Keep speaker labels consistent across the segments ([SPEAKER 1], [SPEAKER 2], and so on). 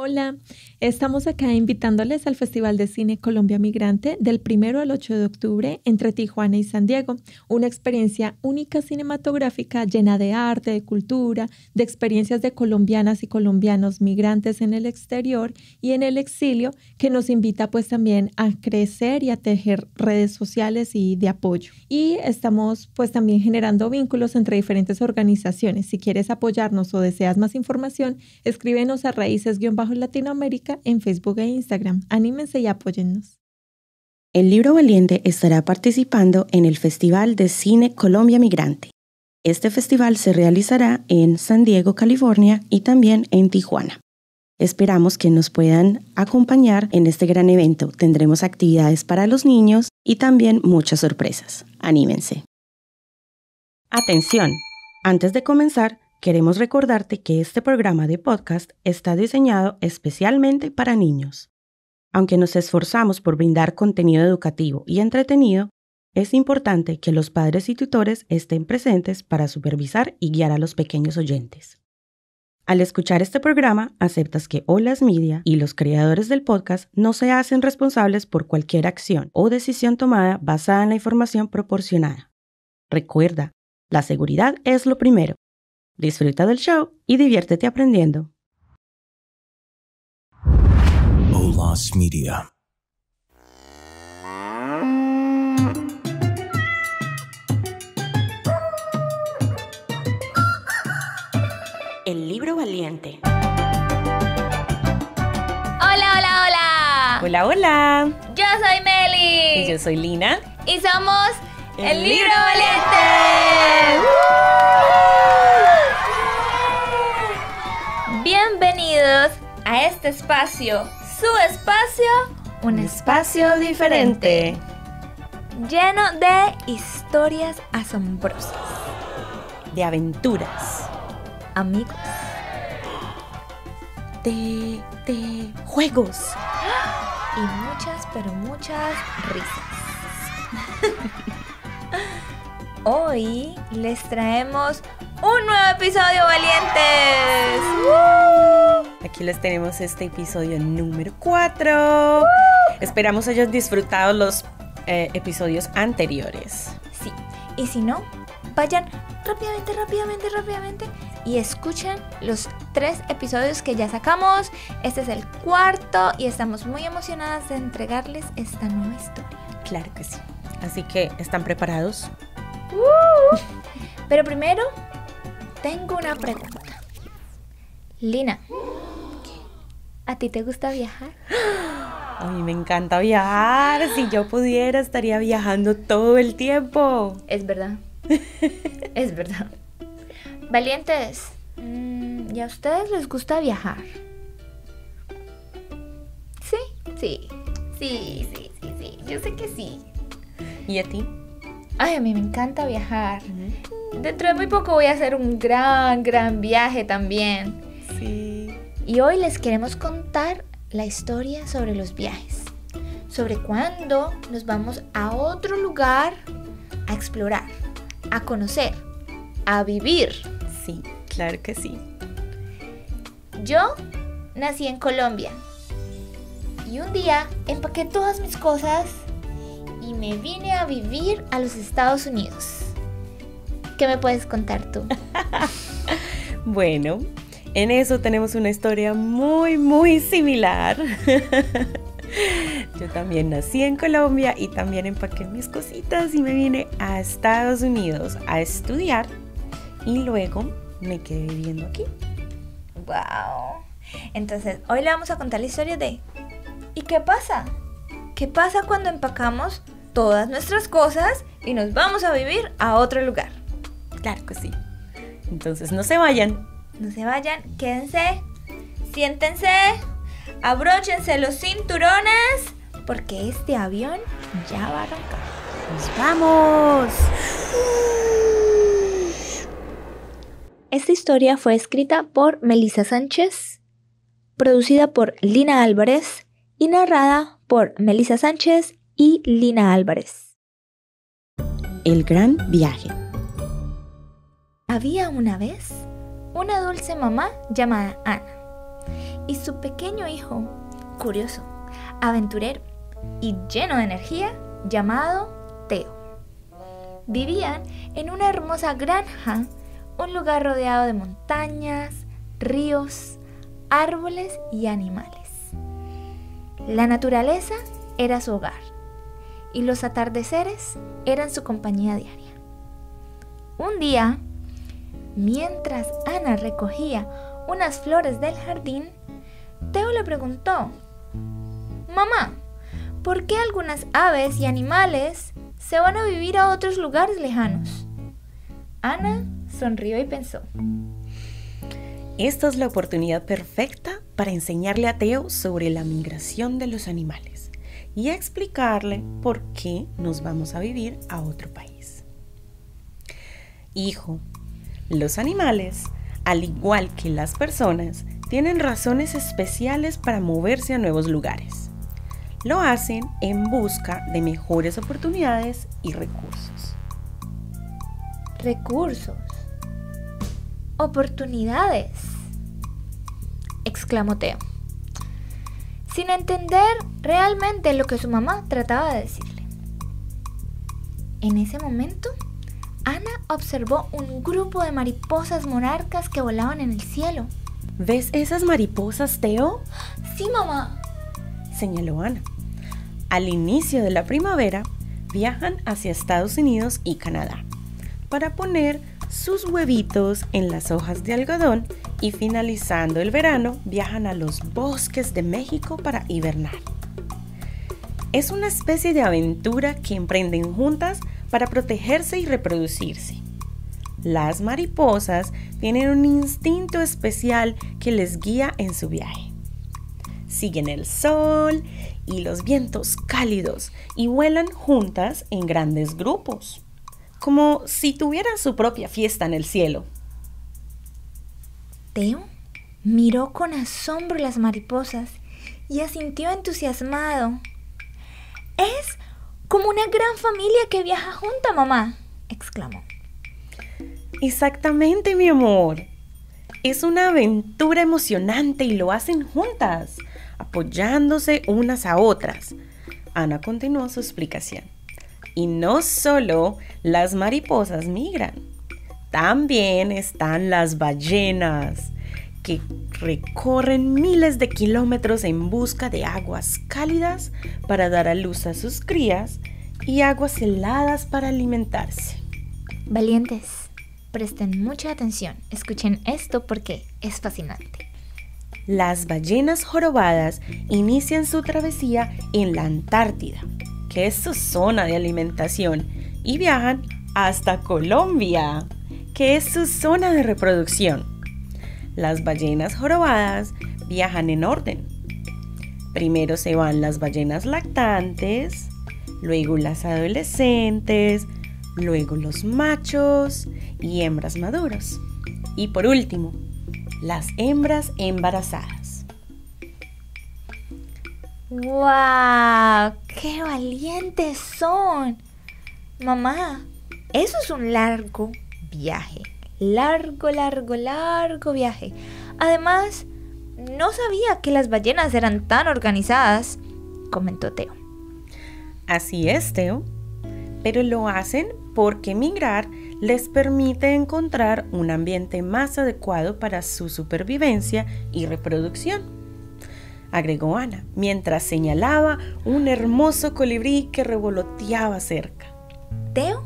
[SPEAKER 1] Hola, estamos acá invitándoles al Festival de Cine Colombia Migrante del 1 al 8 de octubre entre Tijuana y San Diego. Una experiencia única cinematográfica llena de arte, de cultura, de experiencias de colombianas y colombianos migrantes en el exterior y en el exilio, que nos invita pues también a crecer y a tejer redes sociales y de apoyo. Y estamos pues también generando vínculos entre diferentes organizaciones. Si quieres apoyarnos o deseas más información, escríbenos a Raíces-Latinoamérica en Facebook e Instagram. Anímense y apóyennos.
[SPEAKER 2] El Libro Valiente estará participando en el Festival de Cine Colombia Migrante. Este festival se realizará en San Diego, California y también en Tijuana. Esperamos que nos puedan acompañar en este gran evento. Tendremos actividades para los niños y también muchas sorpresas. Anímense. Atención, antes de comenzar, queremos recordarte que este programa de podcast está diseñado especialmente para niños. Aunque nos esforzamos por brindar contenido educativo y entretenido, es importante que los padres y tutores estén presentes para supervisar y guiar a los pequeños oyentes. Al escuchar este programa, aceptas que Olas Media y los creadores del podcast no se hacen responsables por cualquier acción o decisión tomada basada en la información proporcionada. Recuerda, la seguridad es lo primero. Disfruta del show y diviértete aprendiendo.
[SPEAKER 3] Olas Media.
[SPEAKER 2] El Libro Valiente.
[SPEAKER 4] Hola, hola, hola.
[SPEAKER 2] Hola, hola.
[SPEAKER 4] Yo soy Meli.
[SPEAKER 2] Y yo soy Lina.
[SPEAKER 4] Y somos El Libro Valiente. Bienvenidos a este espacio, su espacio, un espacio diferente, lleno de historias asombrosas,
[SPEAKER 2] De aventuras.
[SPEAKER 4] amigos,
[SPEAKER 2] De juegos.
[SPEAKER 4] y muchas, pero muchas risas. Hoy les traemos un nuevo episodio, valientes.
[SPEAKER 2] Aquí les tenemos este episodio número 4. Esperamos hayan disfrutado los episodios anteriores.
[SPEAKER 4] Sí, y si no, vayan rápidamente y escuchen los 3 episodios que ya sacamos. Este es el 4 y estamos muy emocionadas de entregarles esta nueva historia.
[SPEAKER 2] Claro que sí. Así que, ¿están preparados?
[SPEAKER 4] Pero primero, tengo una pregunta. Lina, ¿a ti te gusta viajar?
[SPEAKER 2] A mí me encanta viajar. Si yo pudiera, estaría viajando todo el tiempo.
[SPEAKER 4] Es verdad. Es verdad. Valientes, ¿y a ustedes les gusta viajar? Sí. Yo sé que sí.
[SPEAKER 2] ¿Y a ti?
[SPEAKER 4] Ay, a mí me encanta viajar. Dentro de muy poco voy a hacer un gran viaje también.
[SPEAKER 2] Sí.
[SPEAKER 4] Y hoy les queremos contar la historia sobre los viajes. Sobre cuándo nos vamos a otro lugar a explorar, a conocer, a vivir.
[SPEAKER 2] Sí, claro que sí.
[SPEAKER 4] Yo nací en Colombia. Y un día empaqué todas mis cosas y me vine a vivir a los Estados Unidos. ¿Qué me puedes contar tú?
[SPEAKER 2] Bueno, en eso tenemos una historia muy similar. Yo también nací en Colombia y también empaqué mis cositas y me vine a Estados Unidos a estudiar y luego me quedé viviendo aquí.
[SPEAKER 4] ¡Wow! Entonces, hoy le vamos a contar la historia de ¿y qué pasa? ¿Qué pasa cuando empacamos todas nuestras cosas y nos vamos a vivir a otro lugar?
[SPEAKER 2] Claro que sí. Entonces no se vayan.
[SPEAKER 4] No se vayan, quédense, siéntense, abróchense los cinturones, porque este avión ya va a arrancar.
[SPEAKER 2] ¡Nos vamos!
[SPEAKER 4] Esta historia fue escrita por Melissa Sánchez, producida por Lina Álvarez y narrada por Melissa Sánchez y Lina Álvarez.
[SPEAKER 2] El gran viaje.
[SPEAKER 4] Había una vez una dulce mamá llamada Ana, y su pequeño hijo, curioso, aventurero y lleno de energía, llamado Teo. Vivían en una hermosa granja, un lugar rodeado de montañas, ríos, árboles y animales. La naturaleza era su hogar y los atardeceres eran su compañía diaria. Un día, mientras Ana recogía unas flores del jardín, Teo le preguntó: «Mamá, ¿por qué algunas aves y animales se van a vivir a otros lugares lejanos?». Ana sonrió y pensó:
[SPEAKER 2] esta es la oportunidad perfecta para enseñarle a Teo sobre la migración de los animales y explicarle por qué nos vamos a vivir a otro país. Hijo, los animales, al igual que las personas, tienen razones especiales para moverse a nuevos lugares. Lo hacen en busca de mejores oportunidades y recursos.
[SPEAKER 4] «¿Recursos? ¿Oportunidades?», exclamó Teo, sin entender realmente lo que su mamá trataba de decirle. En ese momento, Ana observó un grupo de mariposas monarcas que volaban en el cielo.
[SPEAKER 2] ¿Ves esas mariposas, Teo?,
[SPEAKER 4] «Sí, mamá»,
[SPEAKER 2] señaló Ana. Al inicio de la primavera, viajan hacia Estados Unidos y Canadá para poner sus huevitos en las hojas de algodón y finalizando el verano viajan a los bosques de México para hibernar. Es una especie de aventura que emprenden juntas para protegerse y reproducirse. Las mariposas tienen un instinto especial que les guía en su viaje. Siguen el sol y los vientos cálidos y vuelan juntas en grandes grupos, como si tuvieran su propia fiesta en el cielo.
[SPEAKER 4] Teo miró con asombro las mariposas y asintió entusiasmado. «Es como una gran familia que viaja junta, mamá», exclamó.
[SPEAKER 2] Exactamente, mi amor. Es una aventura emocionante y lo hacen juntas, apoyándose unas a otras. Ana continuó su explicación. Y no solo las mariposas migran, también están las ballenas, que recorren miles de kilómetros en busca de aguas cálidas para dar a luz a sus crías y aguas heladas para alimentarse.
[SPEAKER 4] Valientes, presten mucha atención, escuchen esto porque es fascinante.
[SPEAKER 2] Las ballenas jorobadas inician su travesía en la Antártida, que es su zona de alimentación, y viajan hasta Colombia, que es su zona de reproducción. Las ballenas jorobadas viajan en orden. Primero se van las ballenas lactantes, luego las adolescentes, luego los machos y hembras maduros. Y por último, las hembras embarazadas.
[SPEAKER 4] ¡Guau! ¡Qué valientes son! Mamá, eso es un largo viaje. Largo viaje. Además, no sabía que las ballenas eran tan organizadas, comentó Teo.
[SPEAKER 2] Así es, Teo. Pero lo hacen porque migrar les permite encontrar un ambiente más adecuado para su supervivencia y reproducción, agregó Ana, mientras señalaba un hermoso colibrí que revoloteaba cerca.
[SPEAKER 4] Teo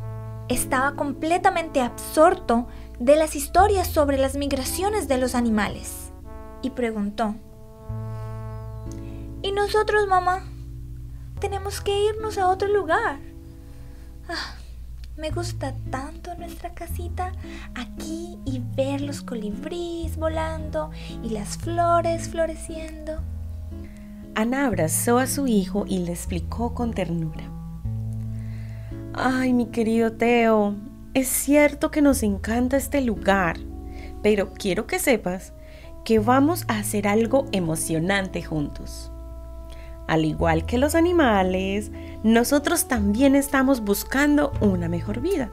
[SPEAKER 4] estaba completamente absorto de las historias sobre las migraciones de los animales y preguntó: ¿y nosotros, mamá? Tenemos que irnos a otro lugar. Me gusta tanto nuestra casita aquí y ver los colibríes volando y las flores floreciendo.
[SPEAKER 2] Ana abrazó a su hijo y le explicó con ternura. Ay, mi querido Teo, es cierto que nos encanta este lugar, pero quiero que sepas que vamos a hacer algo emocionante juntos. Al igual que los animales, nosotros también estamos buscando una mejor vida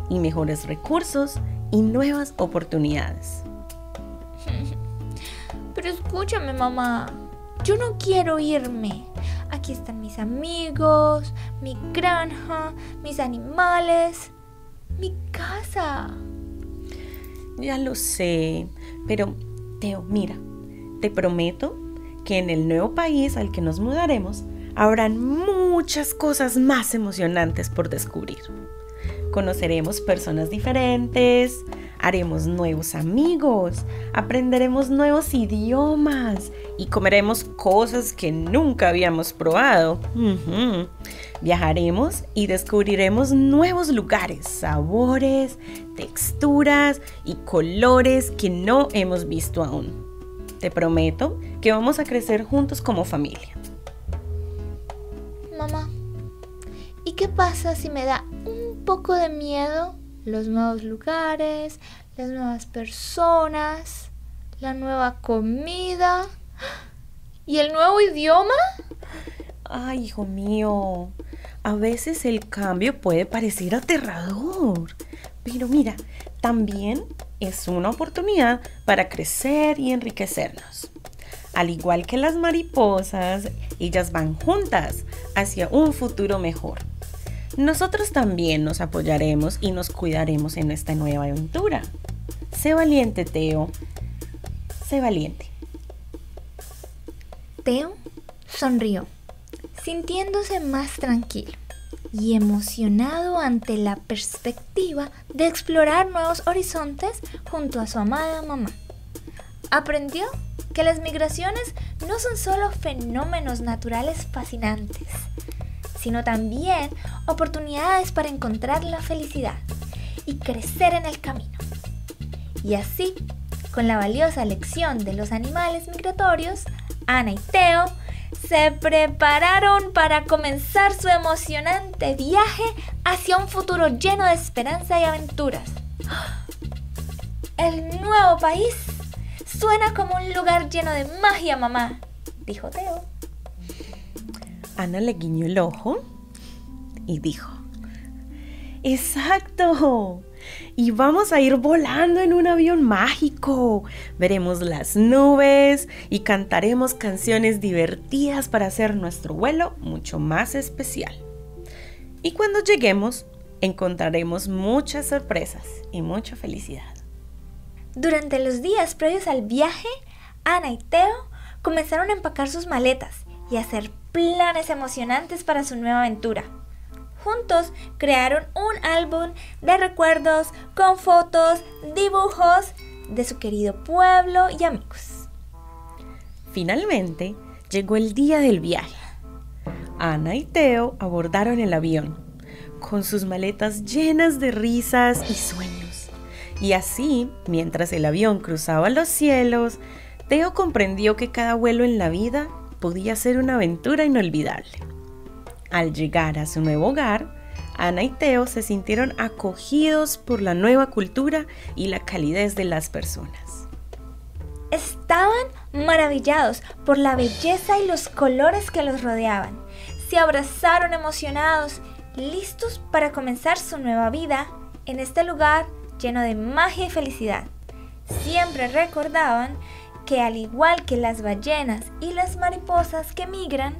[SPEAKER 2] y mejores recursos y nuevas oportunidades.
[SPEAKER 4] Pero escúchame, mamá. Yo no quiero irme. Aquí están mis amigos, mi granja, mis animales, mi casa.
[SPEAKER 2] Ya lo sé, pero Teo, mira, te prometo que en el nuevo país al que nos mudaremos habrán muchas cosas más emocionantes por descubrir. Conoceremos personas diferentes, haremos nuevos amigos, aprenderemos nuevos idiomas y comeremos cosas que nunca habíamos probado. Viajaremos y descubriremos nuevos lugares, sabores, texturas y colores que no hemos visto aún. Te prometo que vamos a crecer juntos como familia.
[SPEAKER 4] Mamá, ¿y qué pasa si me da un poco de miedo los nuevos lugares, las nuevas personas, la nueva comida y el nuevo idioma?
[SPEAKER 2] Ay, hijo mío, a veces el cambio puede parecer aterrador, pero mira, también es una oportunidad para crecer y enriquecernos. Al igual que las mariposas, ellas van juntas hacia un futuro mejor. Nosotros también nos apoyaremos y nos cuidaremos en esta nueva aventura. Sé valiente, Teo. Sé valiente.
[SPEAKER 4] Teo sonrió, sintiéndose más tranquilo y emocionado ante la perspectiva de explorar nuevos horizontes junto a su amada mamá. Aprendió que las migraciones no son solo fenómenos naturales fascinantes, sino también oportunidades para encontrar la felicidad y crecer en el camino. Y así, con la valiosa lección de los animales migratorios, Ana y Teo se prepararon para comenzar su emocionante viaje hacia un futuro lleno de esperanza y aventuras. El nuevo país suena como un lugar lleno de magia, mamá, dijo Teo.
[SPEAKER 2] Ana le guiñó el ojo y dijo: ¡exacto! Y vamos a ir volando en un avión mágico. Veremos las nubes y cantaremos canciones divertidas para hacer nuestro vuelo mucho más especial. Y cuando lleguemos, encontraremos muchas sorpresas y mucha felicidad.
[SPEAKER 4] Durante los días previos al viaje, Ana y Teo comenzaron a empacar sus maletas y a hacer planes emocionantes para su nueva aventura. Juntos crearon un álbum de recuerdos con fotos, dibujos de su querido pueblo y amigos.
[SPEAKER 2] Finalmente, llegó el día del viaje. Ana y Teo abordaron el avión, con sus maletas llenas de risas y sueños. Y así, mientras el avión cruzaba los cielos, Teo comprendió que cada vuelo en la vida podía ser una aventura inolvidable. Al llegar a su nuevo hogar, Ana y Teo se sintieron acogidos por la nueva cultura y la calidez de las personas.
[SPEAKER 4] Estaban maravillados por la belleza y los colores que los rodeaban. Se abrazaron emocionados, listos para comenzar su nueva vida en este lugar lleno de magia y felicidad. Siempre recordaban que, al igual que las ballenas y las mariposas que migran,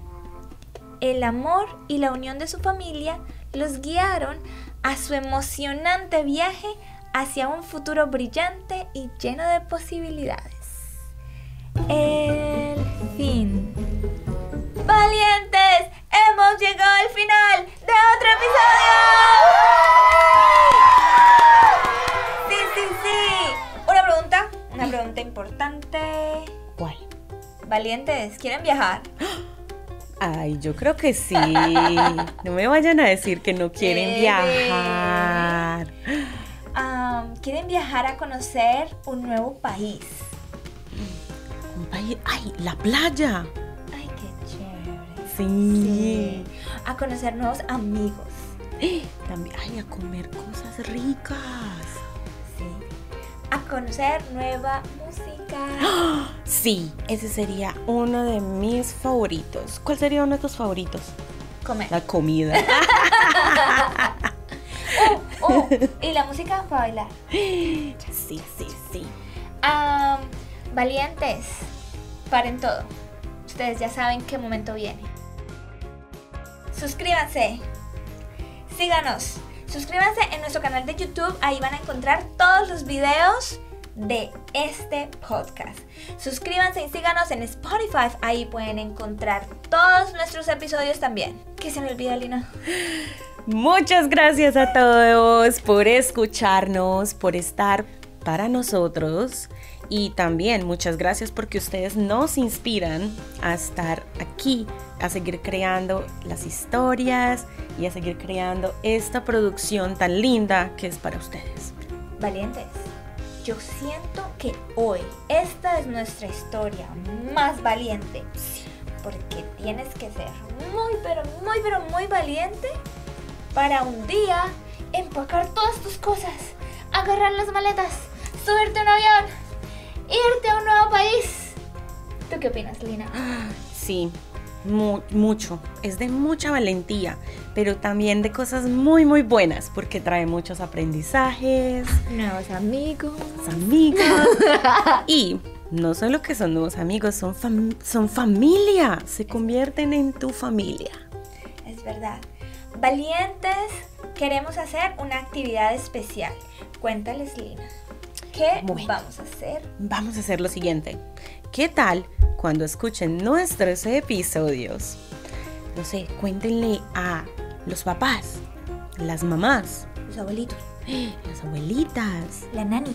[SPEAKER 4] el amor y la unión de su familia los guiaron a su emocionante viaje hacia un futuro brillante y lleno de posibilidades. El fin. ¡Valientes! ¡Hemos llegado al final de otro episodio! ¡Sí! Una pregunta importante.
[SPEAKER 2] ¿Cuál?
[SPEAKER 4] Valientes, ¿quieren viajar?
[SPEAKER 2] Ay, yo creo que sí. No me vayan a decir que no quieren viajar.
[SPEAKER 4] ¿Quieren viajar a conocer un nuevo país?
[SPEAKER 2] Un país. ¡Ay, la playa!
[SPEAKER 4] ¡Ay, qué chévere!
[SPEAKER 2] Sí.
[SPEAKER 4] A conocer nuevos amigos.
[SPEAKER 2] También, ay, a comer cosas ricas.
[SPEAKER 4] Sí. A conocer nueva música.
[SPEAKER 2] Sí, ese sería uno de mis favoritos. ¿Cuál sería uno de tus favoritos?
[SPEAKER 4] Comer.
[SPEAKER 2] La comida.
[SPEAKER 4] Y la música para bailar.
[SPEAKER 2] Sí.
[SPEAKER 4] Valientes, paren todo. Ustedes ya saben qué momento viene. Suscríbanse. Síganos. Suscríbanse en nuestro canal de YouTube. Ahí van a encontrar todos los videos de este podcast. Suscríbanse y síganos en Spotify. Ahí pueden encontrar todos nuestros episodios también. ¿Qué se me olvida, Lina?
[SPEAKER 2] Muchas gracias a todos por escucharnos, por estar para nosotros. Y también muchas gracias porque ustedes nos inspiran a estar aquí, a seguir creando las historias y a seguir creando esta producción tan linda que es para ustedes.
[SPEAKER 4] Valientes, yo siento que hoy esta es nuestra historia más valiente. Porque tienes que ser muy valiente para un día empacar todas tus cosas, agarrar las maletas, subirte a un avión, irte a un nuevo país. ¿Tú qué opinas, Lina?
[SPEAKER 2] Sí, mucho. Es de mucha valentía, pero también de cosas muy buenas, porque trae muchos aprendizajes,
[SPEAKER 4] Nuevos amigos.
[SPEAKER 2] Y no solo que son nuevos amigos, son familia. Se convierten en tu familia.
[SPEAKER 4] Es verdad. Valientes, queremos hacer una actividad especial. Cuéntales, Lina. ¿Qué vamos a hacer?
[SPEAKER 2] Vamos a hacer lo siguiente. ¿Qué tal cuando escuchen nuestros episodios? No sé, cuéntenle a los papás, las mamás,
[SPEAKER 4] Los abuelitos,
[SPEAKER 2] las abuelitas,
[SPEAKER 4] la nani.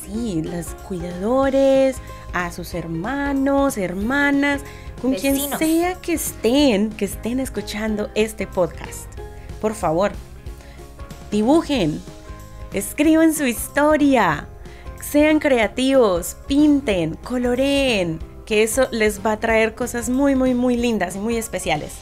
[SPEAKER 2] sí, los cuidadores, a sus hermanos, hermanas, con
[SPEAKER 4] Vecinos.
[SPEAKER 2] quien sea que estén escuchando este podcast. Por favor, dibujen, escriban su historia, sean creativos, pinten, coloreen, que eso les va a traer cosas muy lindas y muy especiales.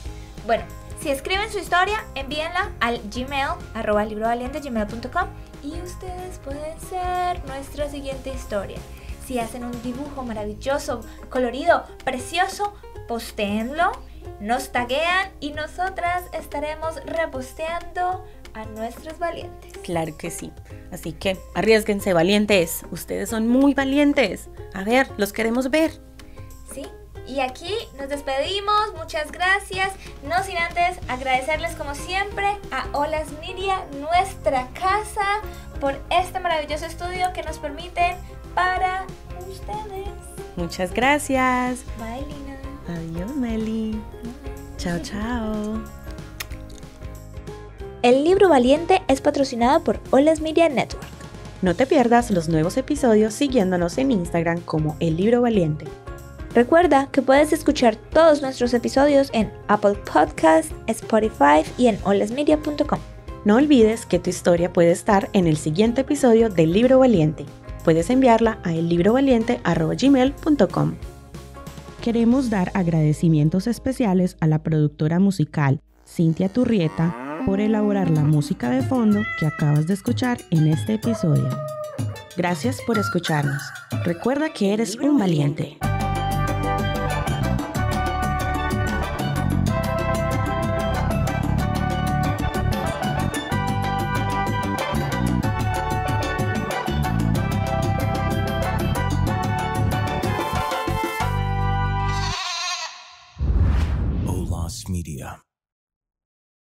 [SPEAKER 4] Bueno, si escriben su historia, envíenla al Gmail, @librovaliente@gmail.com, y ustedes pueden ser nuestra siguiente historia. Si hacen un dibujo maravilloso, colorido, precioso, postéenlo, nos taguean y nosotras estaremos reposteando a nuestros valientes.
[SPEAKER 2] Claro que sí. Así que arriésguense, valientes. Ustedes son muy valientes. A ver, los queremos ver.
[SPEAKER 4] ¿Sí? Y aquí nos despedimos. Muchas gracias. No sin antes agradecerles como siempre a Olas Media, nuestra casa, por este maravilloso estudio que nos permiten para ustedes.
[SPEAKER 2] Muchas gracias.
[SPEAKER 4] Bye, Lina.
[SPEAKER 2] Adiós, Meli. Chao, chao.
[SPEAKER 4] El libro Valiente es patrocinado por Olas Media Network.
[SPEAKER 2] No te pierdas los nuevos episodios siguiéndonos en Instagram como El Libro Valiente.
[SPEAKER 4] Recuerda que puedes escuchar todos nuestros episodios en Apple Podcasts, Spotify y en olasmedia.com.
[SPEAKER 2] No olvides que tu historia puede estar en el siguiente episodio del Libro Valiente. Puedes enviarla a ellibrovaliente@gmail.com. Queremos dar agradecimientos especiales a la productora musical Cintia Turrieta por elaborar la música de fondo que acabas de escuchar en este episodio. Gracias por escucharnos. Recuerda que eres un valiente.